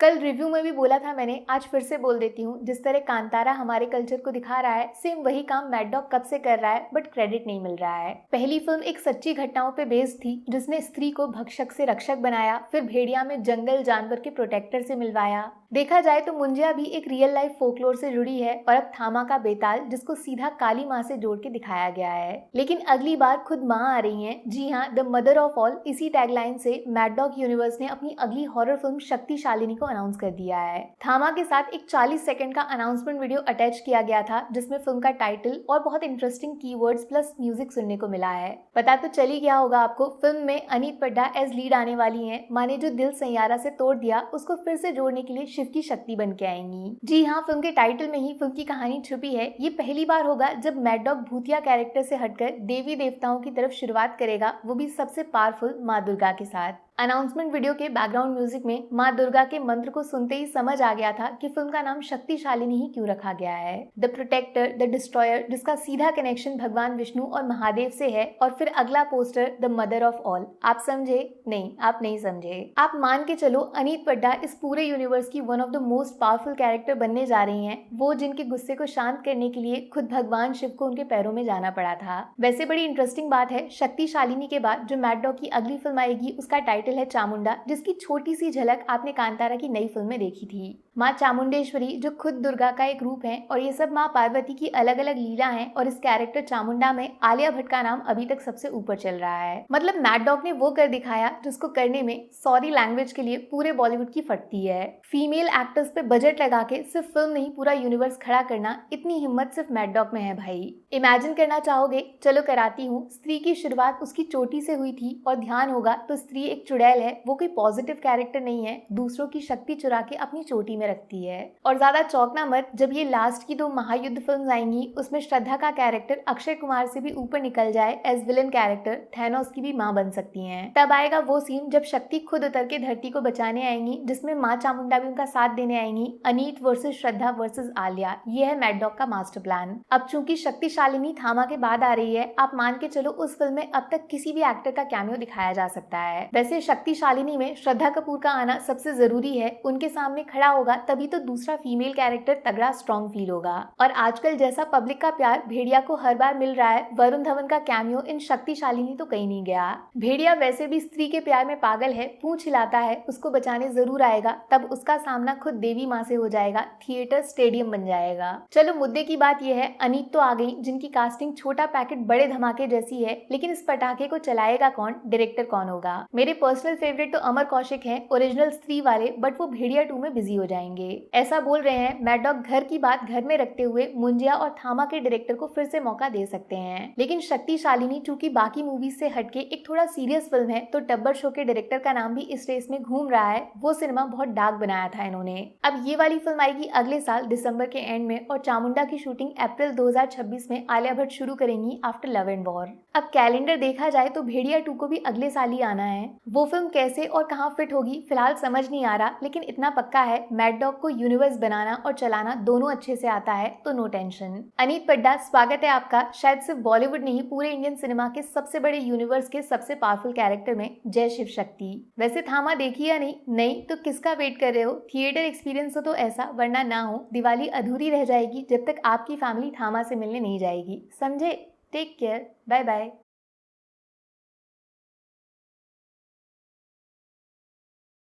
कल रिव्यू में भी बोला था मैंने, आज फिर से बोल देती हूँ। जिस तरह कांतारा हमारे कल्चर को दिखा रहा है, सेम वही काम मैड डॉग कब से कर रहा है, बट क्रेडिट नहीं मिल रहा है। पहली फिल्म एक सच्ची घटनाओं पे बेस्ड थी, जिसने स्त्री को भक्षक से रक्षक बनाया, फिर भेड़िया में जंगल जानवर के प्रोटेक्टर से मिलवाया। देखा जाए तो मुंजिया भी एक रियल लाइफ फोकलोर से जुड़ी है, और अब थामा का बेताल, जिसको सीधा काली माँ से जोड़ के दिखाया गया है। लेकिन अगली बार खुद माँ आ रही हैं। जी हाँ, द मदर ऑफ ऑल। इसी टैगलाइन से मैड डॉग यूनिवर्स ने अपनी अगली हॉरर फिल्म शक्तिशालिनी को अनाउंस कर दिया है। थामा के साथ एक 40 सेकंड का अनाउंसमेंट वीडियो अटैच किया गया था, जिसमें फिल्म का टाइटल और बहुत इंटरेस्टिंग कीवर्ड्स प्लस म्यूजिक सुनने को मिला है। पता तो चल ही गया होगा आपको, फिल्म में अनीत पड्डा एज लीड आने वाली हैं। माँ ने जो दिल सैयारा से तोड़ दिया, उसको फिर से जोड़ने के लिए शिव की शक्ति बन के आएंगी। जी हाँ, फिल्म के टाइटल में ही फिल्म की कहानी छुपी है। ये पहली बार होगा जब मैड डॉग भूतिया कैरेक्टर से हटकर देवी देवताओं की तरफ शुरुआत करेगा, वो भी सबसे पावरफुल माँ दुर्गा के साथ। अनाउंसमेंट वीडियो के बैकग्राउंड म्यूजिक में माँ दुर्गा के मंत्र को सुनते ही समझ आ गया था कि फिल्म का नाम शक्तिशालिनी ही क्यों रखा गया है। द प्रोटेक्टर, द डिस्ट्रॉयर, जिसका सीधा कनेक्शन भगवान विष्णु और महादेव से है, और फिर अगला poster the mother of all. आप समझे? नहीं, आप नहीं समझे। आप मान के चलो, अनीत पड्डा इस पूरे यूनिवर्स की one of the most powerful character बनने जा रही हैं। वो जिनके गुस्से को शांत करने के लिए खुद भगवान शिव को उनके पैरों में जाना पड़ा था। वैसे बड़ी इंटरेस्टिंग बात है, शक्तिशालिनी के बाद जो मैड डॉग की अगली फिल्म आएगी, उसका टाइटल है चामुंडा, जिसकी छोटी सी झलक आपने कांतारा की नई फिल्म में देखी थी। माँ चामुंडेश्वरी जो खुद दुर्गा का एक रूप है, और ये सब माँ पार्वती की अलग अलग लीला हैं, और इस कैरेक्टर चामुंडा में आलिया भट्ट का नाम अभी तक सबसे ऊपर चल रहा है। मतलब मैड डॉग ने वो कर दिखाया जिसको करने में, सॉरी लैंग्वेज के लिए, पूरे बॉलीवुड की फटती है। फीमेल एक्टर्स पे बजट लगा के सिर्फ फिल्म नहीं पूरा यूनिवर्स खड़ा करना, इतनी हिम्मत सिर्फ मैड डॉग में है भाई। इमेजिन करना चाहोगे? चलो कराती हूँ। स्त्री की शुरुआत उसकी चोटी से हुई थी, और ध्यान होगा तो स्त्री एक चुड़ैल है। वो कोई पॉजिटिव कैरेक्टर नहीं है, दूसरों की शक्ति चुरा के अपनी चोटी में रखती है। और ज्यादा चौंकना मत, जब ये लास्ट की 2 महायुद्ध फिल्म आएंगी, उसमें श्रद्धा का कैरेक्टर अक्षय कुमार से भी ऊपर निकल जाए एज विलन कैरेक्टर, थैनोस की भी माँ बन सकती हैं। तब आएगा वो सीन जब शक्ति खुद उतर के धरती को बचाने आएंगी, जिसमें माँ चामुंडा भी उनका साथ देने आएंगी। अनीत वर्सेस श्रद्धा वर्सेस आलिया, ये है मैड डॉग का मास्टर प्लान। अब चूंकि शक्तिशालिनी थामा के बाद आ रही है, आप मान के चलो उस फिल्म में अब तक किसी भी एक्टर का कैमियो दिखाया जा सकता है। वैसे शक्तिशालिनी में श्रद्धा कपूर का आना सबसे जरूरी है। उनके सामने खड़ा होगा तभी तो दूसरा फीमेल कैरेक्टर तगड़ा स्ट्रॉन्ग फील होगा। और आजकल जैसा पब्लिक का प्यार भेड़िया को हर बार मिल रहा है, वरुण धवन का कैमियो इन शक्तिशालिनी तो कहीं नहीं गया। भेड़िया वैसे भी स्त्री के प्यार में पागल है, पूंछ हिलाता है, उसको बचाने जरूर आएगा, तब उसका सामना खुद देवी माँ से हो जाएगा, थिएटर स्टेडियम बन जाएगा। चलो मुद्दे की बात यह है, अनीत तो आ गई, जिनकी कास्टिंग छोटा पैकेट बड़े धमाके जैसी है, लेकिन इस पटाखे को चलाएगा कौन, डायरेक्टर कौन होगा? मेरे पर्सनल फेवरेट तो अमर कौशिक हैं, ओरिजिनल स्त्री वाले, बट वो भेड़िया 2 में बिजी हो जाएंगे। ऐसा बोल रहे हैं मैड डॉग घर की बात घर में रखते हुए मुंजिया और थामा के डायरेक्टर को फिर से मौका दे सकते हैं। लेकिन शक्तिशालिनी चूंकि बाकी मूवीज से हटके एक थोड़ा सीरियस फिल्म है, तो टब्बर शो के डायरेक्टर का नाम भी इस रेस में घूम रहा है। वो सिनेमा बहुत डार्क बनाया था इन्होंने। अब ये वाली फिल्म आएगी अगले साल दिसंबर के एंड में, और चामुंडा की शूटिंग अप्रैल 2026 में आलिया भट्ट शुरू करेंगी आफ्टर लव एंड वॉर। अब कैलेंडर देखा जाए तो भेड़िया 2 को भी अगले साल ही आना है। वो फिल्म कैसे और कहाँ फिट होगी फिलहाल समझ नहीं आ रहा, लेकिन इतना पक्का है मैड डॉग को यूनिवर्स बनाना और चलाना दोनों अच्छे से आता है, तो नो टेंशन। अनीत पड्डा, स्वागत है आपका शायद सिर्फ बॉलीवुड नहीं, पूरे इंडियन सिनेमा के सबसे बड़े यूनिवर्स के सबसे पावरफुल कैरेक्टर में। जय शिव शक्ति। वैसे थामा देखी या नहीं? नहीं तो किसका वेट कर रहे हो? थिएटर एक्सपीरियंस हो तो ऐसा, वरना ना हो। दिवाली अधूरी रह जाएगी जब तक आपकी फैमिली थामा से मिलने नहीं जाएगी, समझे? Take care, bye bye.